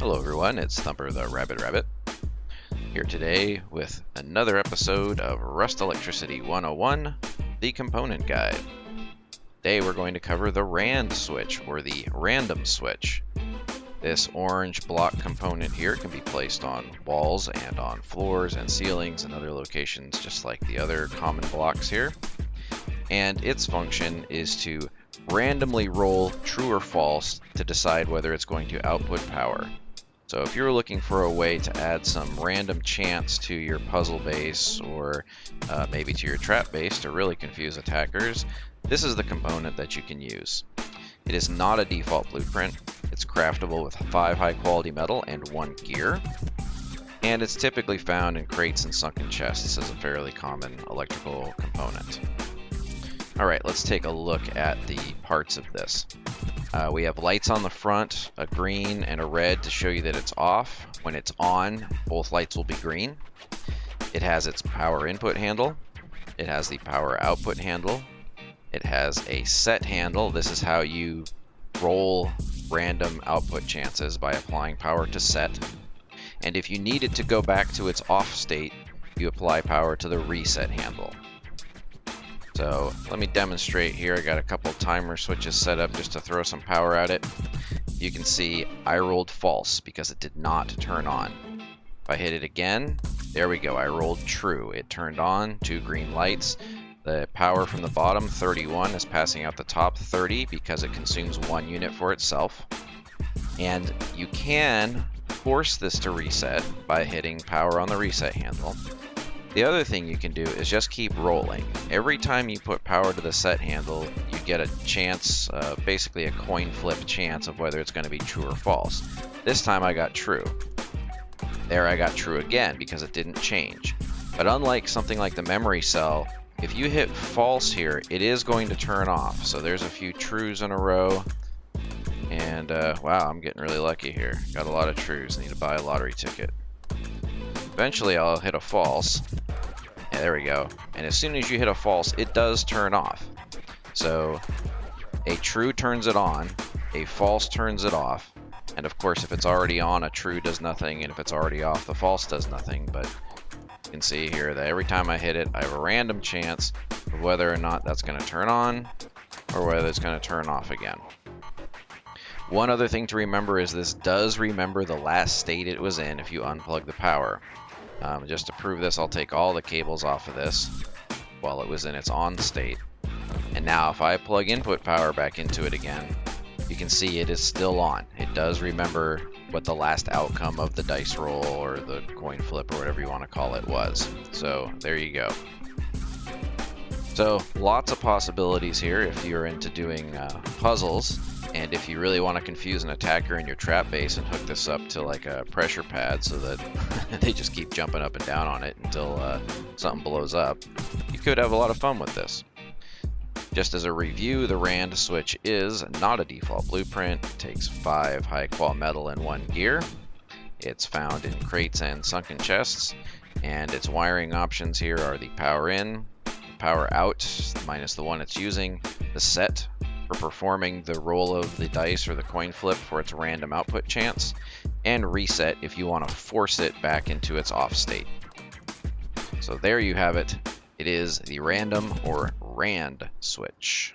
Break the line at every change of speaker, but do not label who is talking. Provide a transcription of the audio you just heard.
Hello everyone, it's Thumper the Rabid Rabbit, here today with another episode of Rust Electricity 101, the Component Guide. Today we're going to cover the RAND switch, or the random switch. This orange block component here can be placed on walls and on floors and ceilings and other locations just like the other common blocks here. And its function is to randomly roll true or false to decide whether it's going to output power. So if you're looking for a way to add some random chance to your puzzle base or maybe to your trap base to really confuse attackers, this is the component that you can use. It is not a default blueprint. It's craftable with 5 high quality metal and 1 gear. And it's typically found in crates and sunken chests as a fairly common electrical component. Alright, let's take a look at the parts of this. We have lights on the front, a green and a red to show you that it's off. When it's on, both lights will be green. It has its power input handle. It has the power output handle. It has a set handle. This is how you roll random output chances by applying power to set. And if you need it to go back to its off state, you apply power to the reset handle. So let me demonstrate here. I got a couple timer switches set up just to throw some power at it. You can see I rolled false because it did not turn on. If I hit it again, there we go. I rolled true. It turned on, 2 green lights. The power from the bottom, 31, is passing out the top 30 because it consumes 1 unit for itself. And you can force this to reset by hitting power on the reset handle. The other thing you can do is just keep rolling. Every time you put power to the set handle, you get a chance, basically a coin flip chance of whether it's going to be true or false. This time I got true. There I got true again because it didn't change. But unlike something like the memory cell, if you hit false here, it is going to turn off. So there's a few trues in a row. And wow, I'm getting really lucky here. Got a lot of trues. Need to buy a lottery ticket. Eventually I'll hit a false. Yeah, there we go. And as soon as you hit a false, it does turn off. So a true turns it on, a false turns it off. And of course, if it's already on, a true does nothing, and if it's already off, the false does nothing. But you can see here that every time I hit it, I have a random chance of whether or not that's going to turn on or whether it's going to turn off again. One other thing to remember is this does remember the last state it was in if you unplug the power. Just to prove this, I'll take all the cables off of this while it was in its on state. And now if I plug input power back into it again, you can see it is still on. It does remember what the last outcome of the dice roll or the coin flip or whatever you want to call it was. So there you go. So lots of possibilities here if you're into doing puzzles. And if you really want to confuse an attacker in your trap base and hook this up to like a pressure pad so that they just keep jumping up and down on it until something blows up, you could have a lot of fun with this. Just as a review, the RAND switch is not a default blueprint. It takes 5 high quality metal and 1 gear. It's found in crates and sunken chests. And its wiring options here are the power in, power out, minus the one it's using, the set for performing the roll of the dice or the coin flip for its random output chance, and reset if you want to force it back into its off state. So there you have it. It is the random or RAND switch.